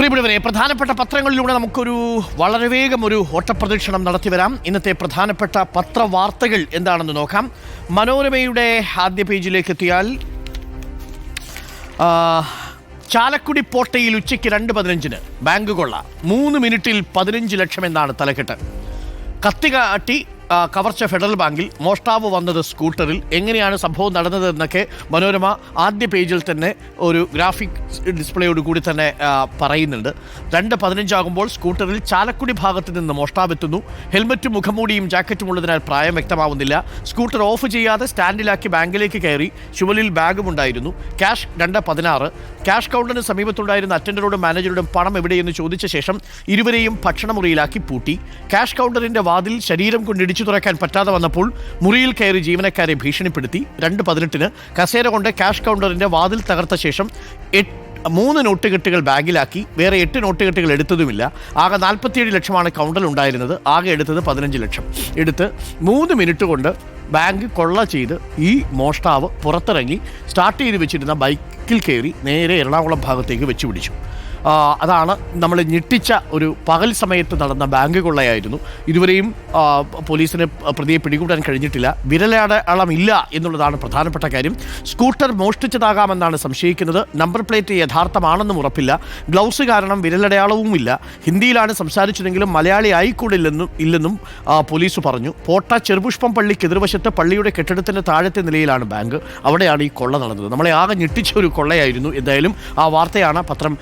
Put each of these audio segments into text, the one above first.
പ്രിയപ്പെട്ടവരെ, പ്രധാനപ്പെട്ട പത്രങ്ങളിലൂടെ നമുക്കൊരു വളരെ വേഗം ഒരു ഓട്ടപ്രദക്ഷിണം നടത്തിവരാം. ഇന്നത്തെ പ്രധാനപ്പെട്ട പത്രവാർത്തകൾ എന്താണെന്ന് നോക്കാം. മനോരമയുടെ ആദ്യ പേജിലേക്ക് എത്തിയാൽ ചാലക്കുടി പോട്ടയിൽ ഉച്ചയ്ക്ക് 2:15 ബാങ്ക് കൊള്ള, 3 മിനിറ്റിൽ 15 ലക്ഷം എന്നാണ് തലക്കെട്ട്. കത്തികാട്ടി കവർച്ച ഫെഡറൽ ബാങ്കിൽ, മോഷ്ടാവ് വന്നത് സ്കൂട്ടറിൽ. എങ്ങനെയാണ് സംഭവം നടന്നതെന്നൊക്കെ മനോരമ ആദ്യ പേജിൽ തന്നെ ഒരു ഗ്രാഫിക് ഡിസ്പ്ലേയോട് കൂടി തന്നെ പറയുന്നുണ്ട്. 2:15 ആകുമ്പോൾ സ്കൂട്ടറിൽ ചാലക്കുടി ഭാഗത്ത് നിന്ന് മോഷ്ടാവെത്തുന്നു. ഹെൽമറ്റും മുഖംമൂടിയും ജാക്കറ്റും ഉള്ളതിനാൽ പ്രായം വ്യക്തമാവുന്നില്ല. സ്കൂട്ടർ ഓഫ് ചെയ്യാതെ സ്റ്റാൻഡിലാക്കി ബാങ്കിലേക്ക് കയറി. ചുമലിൽ ബാഗും ഉണ്ടായിരുന്നു. ക്യാഷ് 2:16. ക്യാഷ് കൗണ്ടറിന് സമീപത്തുണ്ടായിരുന്ന അറ്റൻഡറോടും മാനേജറോടും പണം എവിടെയെന്ന് ചോദിച്ച ശേഷം ഇരുവരെയും ഭക്ഷണമുറിയിലാക്കി പൂട്ടി. ക്യാഷ് കൗണ്ടറിന്റെ വാതിൽ ശരീരം കൊണ്ടിടിച്ചു തുറക്കാൻ പറ്റാതെ വന്നപ്പോൾ മുറിയിൽ കയറി ജീവനക്കാരെ ഭീഷണിപ്പെടുത്തി. 2:18 കസേര കൊണ്ട് ക്യാഷ് കൗണ്ടറിന്റെ വാതിൽ തകർത്ത ശേഷം 3 നോട്ടുകെട്ടുകൾ ബാഗിലാക്കി. വേറെ 8 നോട്ടുകെട്ടുകൾ എടുത്തതുമില്ല. ആകെ 47 ലക്ഷമാണ് കൗണ്ടറിൽ ഉണ്ടായിരുന്നത്. ആകെ എടുത്തത് 15 ലക്ഷം. എടുത്ത് 3 മിനിറ്റ് കൊണ്ട് ബാങ്ക് കൊള്ള ചെയ്ത് ഈ മോഷ്ടാവ് പുറത്തിറങ്ങി സ്റ്റാർട്ട് ചെയ്ത് വെച്ചിരുന്ന ബൈക്കിൽ കയറി നേരെ എറണാകുളം ഭാഗത്തേക്ക് വെച്ച് പിടിച്ചു. അതാണ് നമ്മൾ ഞെട്ടിച്ച ഒരു പകൽ സമയത്ത് നടന്ന ബാങ്ക് കൊള്ളയായിരുന്നു. ഇതുവരെയും പോലീസിന് പ്രതിയെ പിടികൂടാൻ കഴിഞ്ഞിട്ടില്ല. വിരലടയാളമില്ല എന്നുള്ളതാണ് പ്രധാനപ്പെട്ട കാര്യം. സ്കൂട്ടർ മോഷ്ടിച്ചതാകാമെന്നാണ് സംശയിക്കുന്നത്. നമ്പർ പ്ലേറ്റ് യഥാർത്ഥമാണെന്നും ഉറപ്പില്ല. ഗ്ലൗസ് കാരണം വിരലടയാളവുമില്ല. ഹിന്ദിയിലാണ് സംസാരിച്ചതെങ്കിലും മലയാളി ഇല്ലെന്നും പോലീസ് പറഞ്ഞു. പോട്ട ചെറുപുഷ്പം പള്ളിക്ക് എതിർവശത്ത് പള്ളിയുടെ കെട്ടിടത്തിൻ്റെ താഴത്തെ നിലയിലാണ് ബാങ്ക്. അവിടെയാണ് ഈ കൊള്ള നടന്നത്. നമ്മളെ ആകെ ഞെട്ടിച്ച ഒരു കൊള്ളയായിരുന്നു. എന്തായാലും ആ വാർത്തയാണ് പത്രം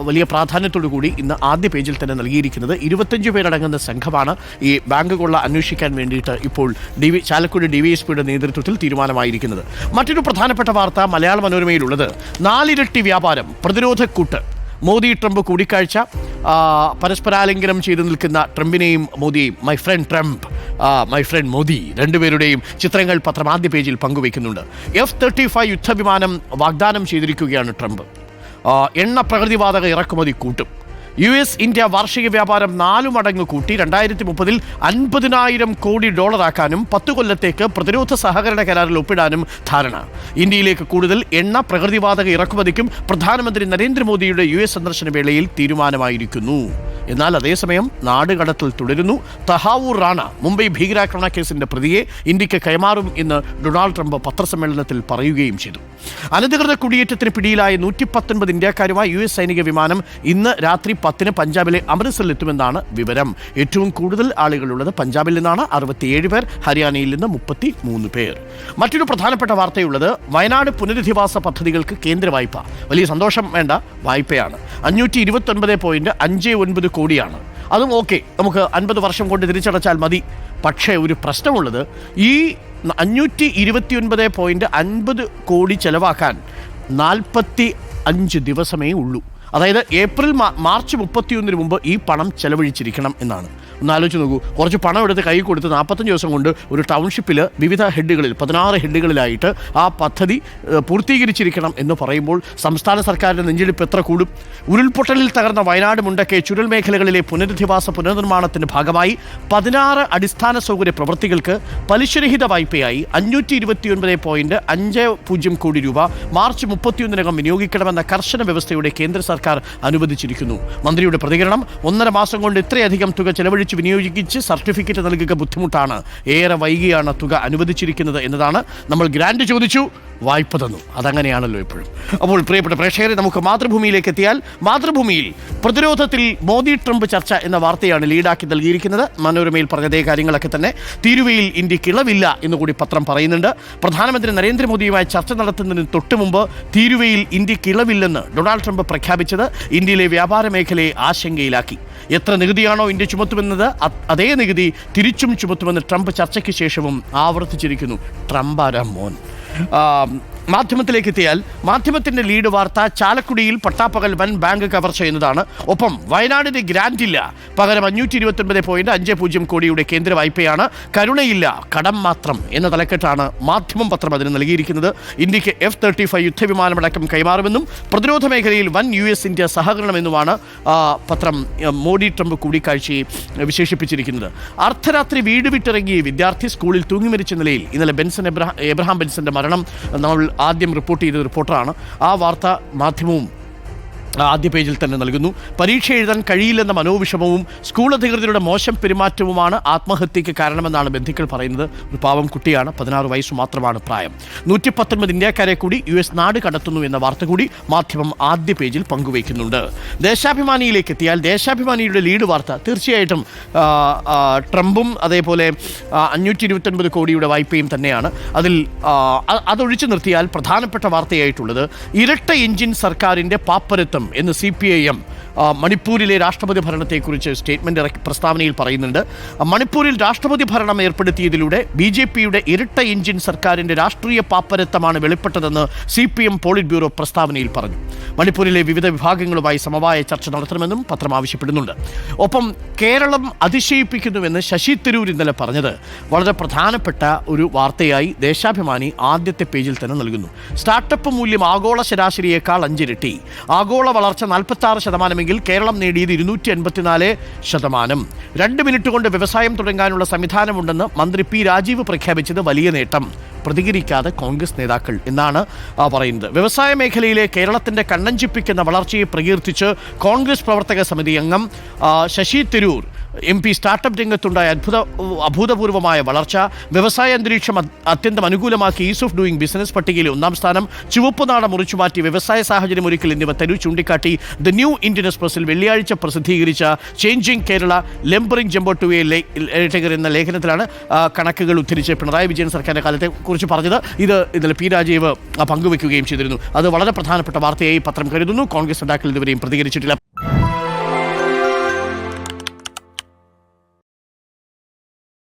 വലിയ പ്രാധാന്യത്തോടു കൂടി ഇന്ന് ആദ്യ പേജിൽ തന്നെ നൽകിയിരിക്കുന്നത്. 25 പേരടങ്ങുന്ന സംഘമാണ് ഈ ബാങ്ക് കൊള്ള അന്വേഷിക്കാൻ വേണ്ടിയിട്ട് ഇപ്പോൾ ചാലക്കുടി DVSPയുടെ നേതൃത്വത്തിൽ തീരുമാനമായിരിക്കുന്നത്. മറ്റൊരു പ്രധാനപ്പെട്ട വാർത്ത മലയാള മനോരമയിലുള്ളത് 4 ഇരട്ടി വ്യാപാരം, പ്രതിരോധക്കൂട്ട്. മോദി ട്രംപ് കൂടിക്കാഴ്ച. പരസ്പരാലിംഗനം ചെയ്തു നിൽക്കുന്ന ട്രംപിനെയും മോദിയെയും, my friend Trump, my friend Modi, രണ്ടുപേരുടെയും ചിത്രങ്ങൾ പത്രം ആദ്യ പേജിൽ പങ്കുവയ്ക്കുന്നുണ്ട്. F-35 യുദ്ധവിമാനം വാഗ്ദാനം ചെയ്തിരിക്കുകയാണ് ട്രംപ്. എണ്ണ പ്രകൃതിവാതക ഇറക്കുമതി കൂട്ടും. US ഇന്ത്യ വാർഷിക വ്യാപാരം 4 മടങ്ങ് കൂട്ടി. 2030 $50,000 കോടി ആക്കാനും 10 കൊല്ലത്തേക്ക് പ്രതിരോധ സഹകരണ കരാറിൽ ഒപ്പിടാനും ധാരണ. ഇന്ത്യയിലേക്ക് കൂടുതൽ എണ്ണ പ്രകൃതിവാതക ഇറക്കുമതിക്കും പ്രധാനമന്ത്രി നരേന്ദ്രമോദിയുടെ US സന്ദർശന വേളയിൽ തീരുമാനമായിരിക്കുന്നു. എന്നാൽ അതേസമയം നാടുകടത്തൽ തുടരുന്നു. തഹാവൂർ റാണ, മുംബൈ ഭീകരാക്രമണ കേസിന്റെ പ്രതിയെ ഇന്ത്യക്ക് കൈമാറും എന്ന് ഡൊണാൾഡ് ട്രംപ് പത്രസമ്മേളനത്തിൽ പറയുകയും ചെയ്തു. അനധികൃത കുടിയേറ്റത്തിന് പിടിയിലായ 119 ഇന്ത്യക്കാരുമായി US സൈനിക വിമാനം ഇന്ന് രാത്രി 10 പഞ്ചാബിലെ അമൃത്സറിലെത്തുമെന്നാണ് വിവരം. ഏറ്റവും കൂടുതൽ ആളുകളുള്ളത് പഞ്ചാബിൽ നിന്നാണ്, 67 പേർ. ഹരിയാനയിൽ നിന്ന് 33 പേർ. മറ്റൊരു പ്രധാനപ്പെട്ട വാർത്തയുള്ളത് വയനാട് പുനരധിവാസ പദ്ധതികൾക്ക് കേന്ദ്ര വായ്പ. വലിയ സന്തോഷം വേണ്ട, വായ്പയാണ്. 529.59 കോടിയാണ്. അതും ഓക്കെ, നമുക്ക് 50 വർഷം കൊണ്ട് തിരിച്ചടച്ചാൽ മതി. പക്ഷേ ഒരു പ്രശ്നമുള്ളത്, ഈ 529.50 കോടി ചെലവാക്കാൻ 45 ദിവസമേ ഉള്ളൂ. അതായത് മാർച്ച് 31 മുമ്പ് ഈ പണം ചെലവഴിച്ചിരിക്കണം എന്നാണ്. ഒന്ന് ആലോചിച്ച് നോക്കൂ. കുറച്ച് പണം എടുത്ത് കൈ കൊടുത്ത് 45 ദിവസം കൊണ്ട് ഒരു ടൗൺഷിപ്പിൽ വിവിധ ഹെഡുകളിൽ 16 ഹെഡുകളിലായിട്ട് ആ പദ്ധതി പൂർത്തീകരിച്ചിരിക്കണം എന്ന് പറയുമ്പോൾ സംസ്ഥാന സർക്കാരിൻ്റെ നെഞ്ചെടുപ്പ് എത്ര കൂടും? ഉരുൾപൊട്ടലിൽ തകർന്ന വയനാട് മുണ്ടക്കെ ചുരുൾ മേഖലകളിലെ പുനരധിവാസ ഭാഗമായി 16 അടിസ്ഥാന സൗകര്യ പ്രവൃത്തികൾക്ക് പലിശരഹിത വായ്പയായി 529.50 കോടി രൂപ മാർച്ച് 31 വിനിയോഗിക്കണമെന്ന കർശന വ്യവസ്ഥയുടെ കേന്ദ്ര സർക്കാർ അനുവദിച്ചിരിക്കുന്നു. മന്ത്രിയുടെ പ്രതികരണം: 1.5 മാസം കൊണ്ട് ഇത്രയധികം തുക ചെലവഴിച്ച് വിനിയോഗിച്ച് സർട്ടിഫിക്കറ്റ് നൽകുക ബുദ്ധിമുട്ടാണ്. ഏറെ വൈകിയാണ് തുക അനുവദിച്ചിരിക്കുന്നത് എന്നതാണ്. നമ്മൾ ഗ്രാന്റ് ചോദിച്ചു, വായ്പ തന്നു. അതങ്ങനെയാണല്ലോ എപ്പോഴും. അപ്പോൾ പ്രിയപ്പെട്ട പ്രേക്ഷകരെ, നമുക്ക് മാതൃഭൂമിയിലേക്ക് എത്തിയാൽ മാതൃഭൂമിയിൽ പ്രതിരോധത്തിൽ മോദി ട്രംപ് ചർച്ച എന്ന വാർത്തയാണ് ലീഡാക്കി നൽകിയിരിക്കുന്നത്. മനോരമയിൽ പറഞ്ഞതേ കാര്യങ്ങളൊക്കെ തന്നെ. തീരുവയിൽ ഇന്ത്യക്ക് ഇളവില്ല എന്നുകൂടി പത്രം പറയുന്നുണ്ട്. പ്രധാനമന്ത്രി നരേന്ദ്രമോദിയുമായി ചർച്ച നടത്തുന്നതിന് തൊട്ട് മുമ്പ് തീരുവയിൽ ഇന്ത്യക്ക് ഇളവില്ലെന്ന് ഡൊണാൾഡ് ട്രംപ് പ്രഖ്യാപിച്ചത് ഇന്ത്യയിലെ വ്യാപാര മേഖലയെ ആശങ്കയിലാക്കി. എത്ര നികുതിയാണോ ഇന്ത്യ ചുമത്തുമെന്നത് അതേ നികുതി തിരിച്ചും ചുമത്തുമെന്ന് ട്രംപ് ചർച്ചയ്ക്ക് ശേഷവും ആവർത്തിച്ചിരിക്കുന്നു. ട്രംപാരാം മോൻ. മാധ്യമത്തിലേക്ക് എത്തിയാൽ മാധ്യമത്തിന്റെ ലീഡ് വാർത്ത ചാലക്കുടിയിൽ പട്ടാപ്പകൽ വൻ ബാങ്ക് കവർച്ച എന്നതാണ്. ഒപ്പം വയനാടിന് ഗ്രാന്റ് ഇല്ല, പകരം 529.50 കോടിയുടെ കേന്ദ്ര വായ്പയാണ്. കരുണയില്ല, കടം മാത്രം എന്ന തലക്കെട്ടാണ് മാധ്യമം പത്രം അതിന് നൽകിയിരിക്കുന്നത്. ഇന്ത്യക്ക് F-35 യുദ്ധവിമാനമടക്കം കൈമാറുമെന്നും പ്രതിരോധ മേഖലയിൽ വൻ US ഇന്ത്യ സഹകരണമെന്നുമാണ് പത്രം മോദി ട്രംപ് കൂടിക്കാഴ്ചയെ വിശേഷിപ്പിച്ചിരിക്കുന്നത്. അർദ്ധരാത്രി വീട് വിട്ടിറങ്ങിയ വിദ്യാർത്ഥി സ്കൂളിൽ തൂങ്ങിമരിച്ച നിലയിൽ ഇന്നലെ എബ്രഹാം ബെൻസന്റെ മരണം നമ്മൾ ആദ്യം റിപ്പോർട്ട് ചെയ്ത റിപ്പോർട്ടറാണ്. ആ വാർത്ത മാധ്യമവും ആദ്യ പേജിൽ തന്നെ നൽകുന്നു. പരീക്ഷ എഴുതാൻ കഴിയില്ലെന്ന മനോവിഷമവും സ്കൂൾ അധികൃതരുടെ മോശം പെരുമാറ്റവുമാണ് ആത്മഹത്യയ്ക്ക് കാരണമെന്നാണ് ബന്ധുക്കൾ പറയുന്നത്. ഒരു പാവം കുട്ടിയാണ്, 16 വയസ്സ് മാത്രമാണ് പ്രായം. 119 ഇന്ത്യക്കാരെ കൂടി US നാട് കടത്തുന്നു എന്ന വാർത്ത കൂടി മാധ്യമം ആദ്യ പേജിൽ പങ്കുവയ്ക്കുന്നുണ്ട്. ദേശാഭിമാനിയിലേക്ക് എത്തിയാൽ ദേശാഭിമാനിയുടെ ലീഡ് വാർത്ത തീർച്ചയായിട്ടും ട്രംപും അതേപോലെ 529 കോടിയുടെ വായ്പയും തന്നെയാണ്. അതൊഴിച്ചു നിർത്തിയാൽ പ്രധാനപ്പെട്ട വാർത്തയായിട്ടുള്ളത് ഇരട്ട എഞ്ചിൻ സർക്കാരിൻ്റെ പാപ്പരത്വം എന്ന് CPIM മണിപ്പൂരിലെ രാഷ്ട്രപതി ഭരണത്തെക്കുറിച്ച് പ്രസ്താവനയിൽ പറയുന്നുണ്ട്. മണിപ്പൂരിൽ രാഷ്ട്രപതി ഭരണം ഏർപ്പെടുത്തിയതിലൂടെ BJPയുടെ ഇരട്ട എഞ്ചിൻ സർക്കാരിൻ്റെ രാഷ്ട്രീയ പാപ്പരത്വമാണ് വെളിപ്പെട്ടതെന്ന് CPM പോളിറ്റ് ബ്യൂറോ പ്രസ്താവനയിൽ പറഞ്ഞു. മണിപ്പൂരിലെ വിവിധ വിഭാഗങ്ങളുമായി സമവായ ചർച്ച നടത്തണമെന്നും പത്രം ആവശ്യപ്പെടുന്നുണ്ട്. ഒപ്പം കേരളം അതിശയിപ്പിക്കുന്നുവെന്ന് ശശി തരൂർ ഇന്നലെ പറഞ്ഞത് വളരെ പ്രധാനപ്പെട്ട ഒരു വാർത്തയായി ദേശാഭിമാനി ആദ്യത്തെ പേജിൽ തന്നെ നൽകുന്നു. സ്റ്റാർട്ടപ്പ് മൂല്യം ആഗോള ശരാശരിയേക്കാൾ 5 ഇരട്ടി. ആഗോള വളർച്ച 46%, കേരളം നേടിയത് 284%. 2 മിനിറ്റ് കൊണ്ട് വ്യവസായം തുടങ്ങാനുള്ള സംവിധാനമുണ്ടെന്ന് മന്ത്രി P. രാജീവ് പ്രഖ്യാപിച്ചത് വലിയ നേട്ടം. പ്രതികരിക്കാതെ കോൺഗ്രസ് നേതാക്കൾ എന്നാണ് പറയുന്നത്. വ്യവസായ മേഖലയിലെ കേരളത്തിൻ്റെ കണ്ണഞ്ചിപ്പിക്കുന്ന വളർച്ചയെ പ്രകീർത്തിച്ച് കോൺഗ്രസ് പ്രവർത്തക സമിതി അംഗം ശശി തരൂർ MP സ്റ്റാർട്ടപ്പ് രംഗത്തുണ്ടായ അഭൂതപൂർവമായ വളർച്ച, വ്യവസായ അന്തരീക്ഷം അത്യന്തം അനുകൂലമാക്കി ഈസ് ഓഫ് ഡൂയിങ് ബിസിനസ് പട്ടികയിൽ 1ാം സ്ഥാനം, ചുവപ്പുനാട മുറിച്ചുമാറ്റി വ്യവസായ സാഹചര്യം ഒരുക്കൽ എന്നിവ തരൂർ ചൂണ്ടിക്കാട്ടി. ദ ന്യൂ ഇന്ത്യൻ എക്സ്പ്രസിൽ വെള്ളിയാഴ്ച പ്രസിദ്ധീകരിച്ച changing Kerala lumbering jumbo to a ലേറ്റകർ എന്ന ലേഖനത്തിലാണ് കണക്കുകൾ ഉദ്ധരിച്ച് പിണറായി വിജയൻ സർക്കാരിൻ്റെ കാലത്തെ കുറിച്ച് പറഞ്ഞത്. ഇന്നലെ P. രാജീവ് പങ്കുവെക്കുകയും ചെയ്തിരുന്നു. അത് വളരെ പ്രധാനപ്പെട്ട വാർത്തയായി പത്രം കരുതുന്നു. കോൺഗ്രസ് നേതാക്കൾ ഇതുവരെയും പ്രതികരിച്ചിട്ടില്ല.